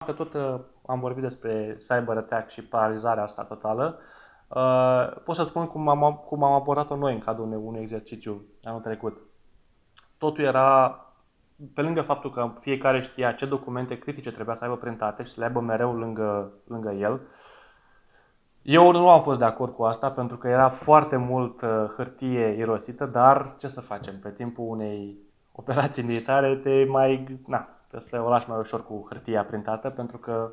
tot am vorbit despre cyber attack și paralizarea asta totală. Pot să spun cum am abordat-o noi în cadrul unui exercițiu anul trecut. Totul era, pe lângă faptul că fiecare știa ce documente critice trebuia să aibă printate și să le aibă mereu lângă el. Eu nu am fost de acord cu asta pentru că era foarte mult hârtie irosită, dar ce să facem? Pe timpul unei operații militare trebuie să o lași mai ușor cu hârtia printată pentru că,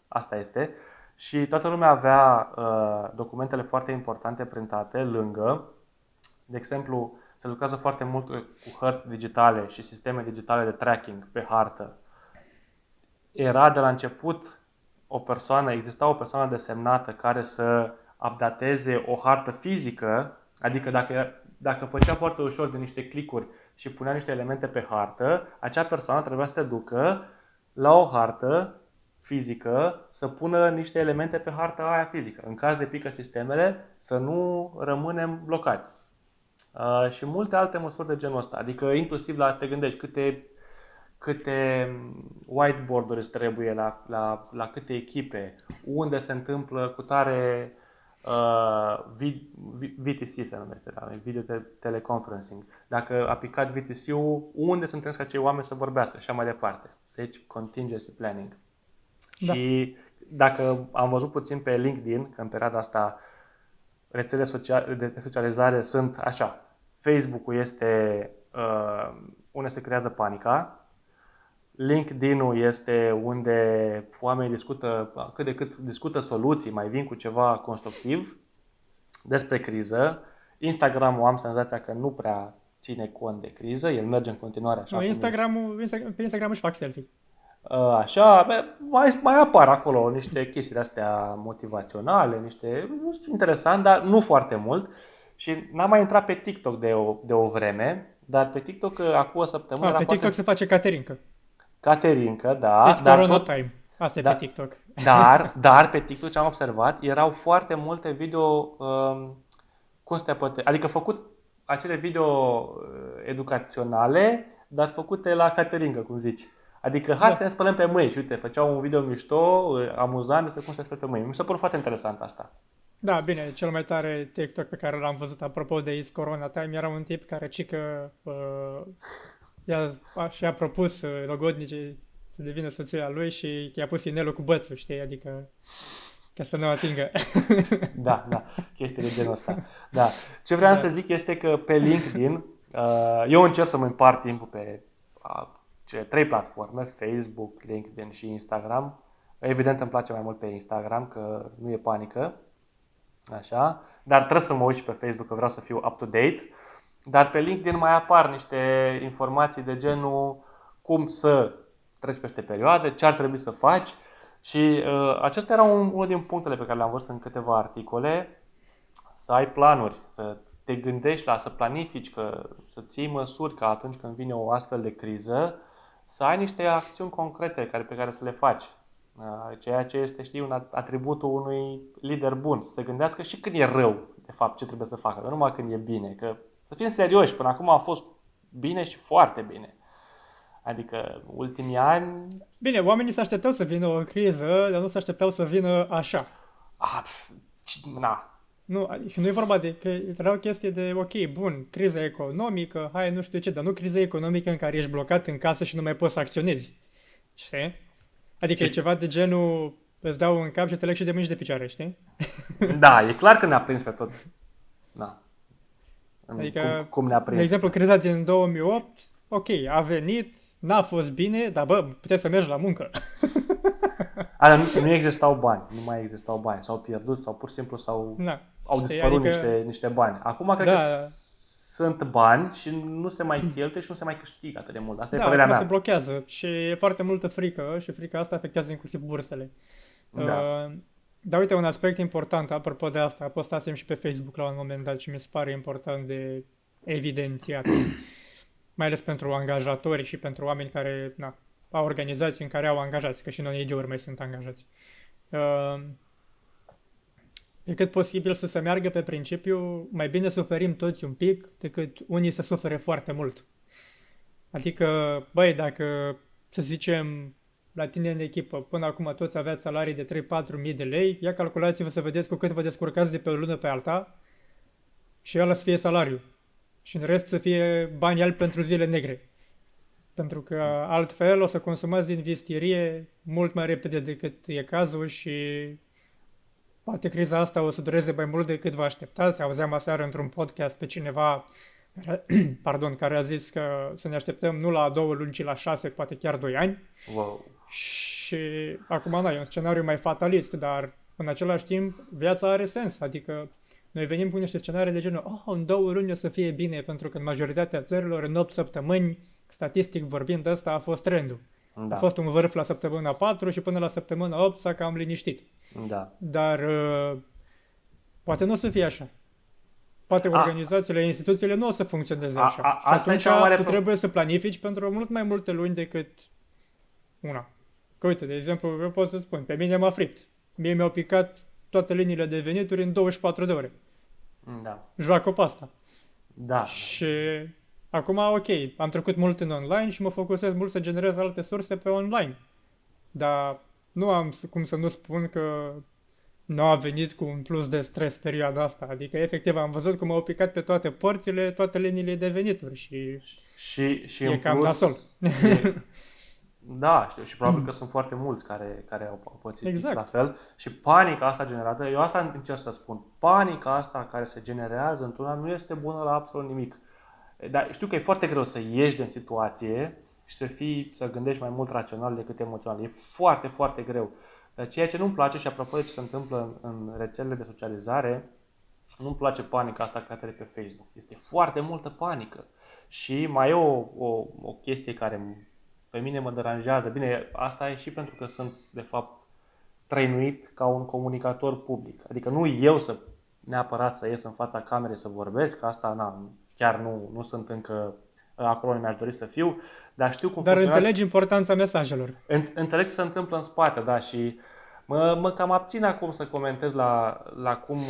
asta este. Și toată lumea avea documentele foarte importante printate lângă. De exemplu, se lucrează foarte mult cu hărți digitale și sisteme digitale de tracking pe hartă. Era de la început exista o persoană desemnată care să updateze o hartă fizică, adică dacă făcea foarte ușor de niște clicuri și punea niște elemente pe hartă, acea persoană trebuia să se ducă la o hartă fizică să pună niște elemente pe harta aia fizică. În caz de pică sistemele, să nu rămânem blocați. Și multe alte măsuri de genul ăsta. Adică inclusiv te gândești câte whiteboard-uri îți trebuie la câte echipe, unde se întâmplă cu tare VTC se numește, video teleconferencing. Dacă a picat VTC-ul, unde se întâlnesc acei oameni să vorbească și așa mai departe. Deci contingency planning. Da. Și dacă am văzut puțin pe LinkedIn, că în perioada asta rețele de socializare sunt așa. Facebook-ul este unde se creează panica. LinkedIn-ul este unde oamenii discută, cât de cât discută soluții, mai vin cu ceva constructiv despre criză. Instagram-ul am senzația că nu prea ține cont de criză, el merge în continuare așa Nu, cum ești. Pe Instagram își fac selfie. Așa, mai apar acolo niște chestii astea motivaționale, nu știu, interesant, dar nu foarte mult. Și n-am mai intrat pe TikTok de o vreme, dar pe TikTok acum o săptămână era Pe TikTok foarte se face caterincă. caterincă, da, It's dar Corona tot, time. Asta e pe da, TikTok. dar pe TikTok ce am observat erau foarte multe video, cum să te adică făcut acele video educaționale, dar făcute la cateringă, cum zici. Adică hai să Da. ne spălăm pe mâini și uite, făceau un video mișto, amuzant despre cum să ne spălăm pe mâini. Mi s-a părut foarte interesant asta. Da, bine, cel mai tare TikTok pe care l-am văzut apropo de Is Corona Time era un tip care cică și-a propus logodnicii să devină soția lui și i-a pus inelul cu bățul, știi? Adică ca să nu o atingă. Da, chestii de genul ăsta. Da. Ce vreau să Da. zic este că pe LinkedIn, eu încerc să mă împart timpul pe cele trei platforme, Facebook, LinkedIn și Instagram. Evident îmi place mai mult pe Instagram, că nu e panică, așa, dar trebuie să mă uit și pe Facebook, că vreau să fiu up-to-date. Dar pe LinkedIn mai apar niște informații de genul cum să treci peste perioade, ce ar trebui să faci. Și acesta era unul din punctele pe care le-am văzut în câteva articole, să ai planuri, să te gândești să planifici, să ții măsuri ca atunci când vine o astfel de criză, să ai niște acțiuni concrete pe care să le faci. Ceea ce este, știi, un atributul unui lider bun. Să se gândească și când e rău, de fapt, ce trebuie să facă, nu numai când e bine. Că să fim serioși, până acum a fost bine și foarte bine. Adică ultimii ani, Bine, oamenii se așteptau să vină o criză, dar nu se așteptau să vină așa. abs, na, Nu, și nu e vorba de că era o chestie de, ok, bun, criza economică, hai, nu știu ce, dar nu criza economică în care ești blocat în casă și nu mai poți să acționezi. Știi? Adică e ce, ceva de genul, îți dau în cap și te leg și de mâini și de picioare, știi? da, e clar că ne-a prins pe toți. Na, Adică, cum ne-a de prins. exemplu, criza din 2008, ok, a venit, n-a fost bine, dar bă, puteți să mergi la muncă. Nu existau bani, nu mai existau bani, s-au pierdut sau pur și simplu Na, au știi? dispărut Adică, niște bani. Acum cred că da, sunt bani și nu se mai cheltuie și nu se mai câștigă atât de mult. Asta e da, părerea acum se mea. blochează și e foarte multă frică și frica asta afectează inclusiv bursele. Da. Uh, Dar uite, un aspect important, apropo de asta, postasem și pe Facebook la un moment dat și mi se pare important de evidențiat, mai ales pentru angajatori și pentru oameni care, au organizații în care au angajați, că și în ONG-uri mai sunt angajați. Uh, Pe cât posibil să se meargă pe principiu, mai bine suferim toți un pic decât unii să sufere foarte mult. Adică, băi, dacă, să zicem, la tine în echipă, până acum toți aveați salarii de 3-4 mii de lei, ia calculați-vă să vedeți cu cât vă descurcați de pe o lună pe alta și ăla să fie salariul. Și în rest să fie bani albi pentru zile negre. Pentru că altfel o să consumați din vistierie mult mai repede decât e cazul și poate criza asta o să dureze mai mult decât vă așteptați. Auzeam aseară într-un podcast pe cineva pardon, care a zis că să ne așteptăm nu la 2 luni, ci la 6, poate chiar 2 ani. Wow. Și acum, e un scenariu mai fatalist, dar în același timp viața are sens. Adică noi venim cu niște scenarii de genul, în 2 luni o să fie bine, pentru că în majoritatea țărilor, în 8 săptămâni, statistic vorbind, ăsta a fost trendul. Da. A fost un vârf la săptămâna 4 și până la săptămâna 8 s-a cam liniștit. Da. Dar poate nu o să fie așa. Poate organizațiile, instituțiile nu o să funcționeze așa. Și atunci tu trebuie să planifici pentru mult mai multe luni decât una. Că uite, de exemplu, eu pot să spun, pe mine m-a fript. Mie mi-au picat toate liniile de venituri în 24 de ore. Da. Joacă pe asta. Da. Și acum, ok, am trecut mult în online și mă focusez mult să generez alte surse pe online. Dar nu am cum să nu spun că nu a venit cu un plus de stres perioada asta. Adică, efectiv, am văzut cum au picat pe toate părțile, toate liniile de venituri și e cam plus, nasol. Da, știu, și probabil că sunt foarte mulți care au pățit exact. la fel. Și panica asta generată, eu asta încerc să spun, panica asta care se generează într-una nu este bună la absolut nimic. Dar știu că e foarte greu să ieși din situație și să gândești mai mult rațional decât emoțional. E foarte, foarte greu. Dar ceea ce nu-mi place, și apropo de ce se întâmplă în rețelele de socializare, nu-mi place panica asta creată de pe Facebook. Este foarte multă panică. Și mai e o chestie care pe mine mă deranjează. Bine, asta e și pentru că sunt, de fapt, trăinuit ca un comunicator public. Adică nu eu neapărat să ies în fața camerei să vorbesc, că asta chiar nu sunt încă acolo unde mi-aș dori să fiu, dar știu cum funcționează. Dar înțelegi importanța mesajelor. Înțeleg ce se întâmplă în spate, da, și mă cam abțin acum să comentez la cum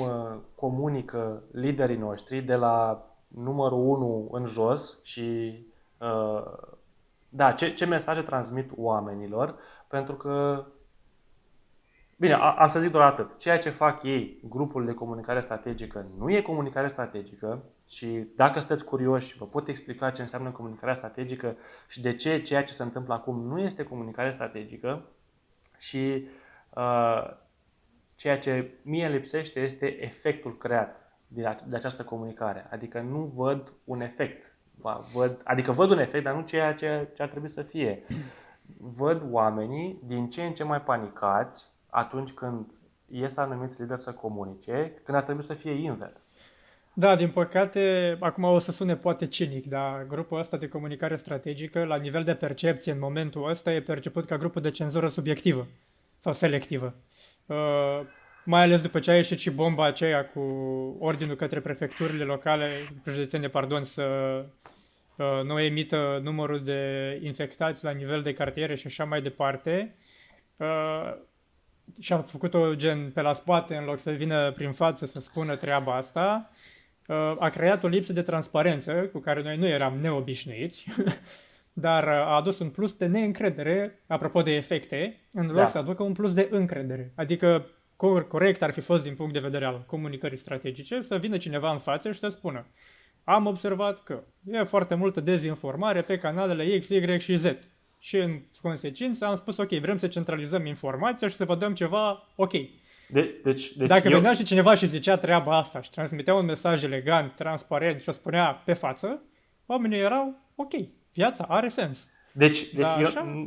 comunică liderii noștri de la numărul 1 în jos și da, ce mesaje transmit oamenilor, pentru că, bine, am să zic doar atât. Ceea ce fac ei, grupul de comunicare strategică, nu e comunicare strategică și dacă sunteți curioși, vă pot explica ce înseamnă comunicarea strategică și de ce ceea ce se întâmplă acum nu este comunicare strategică și ceea ce mie lipsește este efectul creat de această comunicare. Adică nu văd un efect. Văd un efect, dar nu ceea ce ar trebui să fie. Văd oamenii din ce în ce mai panicați atunci când ies anumiți lideri să comunice, când ar trebui să fie invers. Da, din păcate, acum o să sune poate cinic, dar grupul ăsta de comunicare strategică, la nivel de percepție în momentul ăsta, e perceput ca grupul de cenzură subiectivă sau selectivă. Mai ales după ce a ieșit și bomba aceea cu ordinul către prefecturile locale, județene, să nu emită numărul de infectați la nivel de cartiere și așa mai departe. Și a făcut-o gen pe la spate în loc să vină prin față să spună treaba asta. A creat o lipsă de transparență cu care noi nu eram neobișnuiți, dar a adus un plus de neîncredere, apropo de efecte, în loc să aducă un plus de încredere. Adică corect ar fi fost din punct de vedere al comunicării strategice să vină cineva în față și să spună: am observat că e foarte multă dezinformare pe canalele X, Y și Z. Și în consecință am spus, ok, vrem să centralizăm informația și să vă dăm ceva ok. Deci dacă venea și cineva și zicea treaba asta și transmitea un mesaj elegant, transparent și o spunea pe față, oamenii erau ok, viața are sens. Deci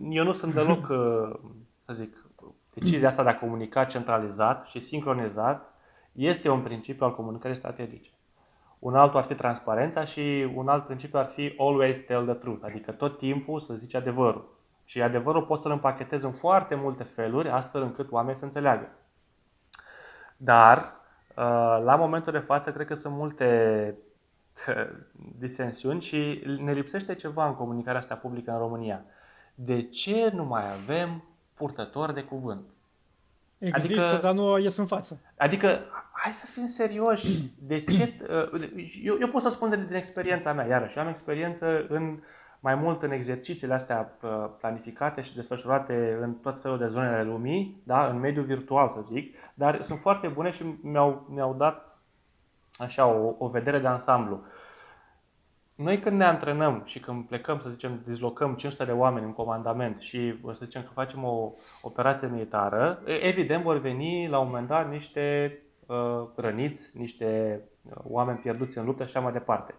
eu nu sunt deloc, să zic, decizia asta de a comunica centralizat și sincronizat este un principiu al comunicării strategice. Un altul ar fi transparența și un alt principiu ar fi always tell the truth, adică tot timpul să zici adevărul. Și adevărul poți să-l împachetezi în foarte multe feluri, astfel încât oamenii să înțeleagă. Dar, la momentul de față, cred că sunt multe disensiuni și ne lipsește ceva în comunicarea asta publică în România. De ce nu mai avem purtători de cuvânt? Există, dar nu ies în față. Adică, hai să fim serioși. De ce? Eu pot să spun din experiența mea, iarăși. Eu am experiență în mai mult în exercițiile astea planificate și desfășurate în tot felul de zone ale lumii, da? În mediul virtual, să zic, dar sunt foarte bune și mi-au dat așa o vedere de ansamblu. Noi când ne antrenăm și când plecăm, să zicem, dislocăm 500 de oameni în comandament și să zicem că facem o operație militară, evident vor veni la un moment dat niște răniți, niște oameni pierduți în luptă și așa mai departe.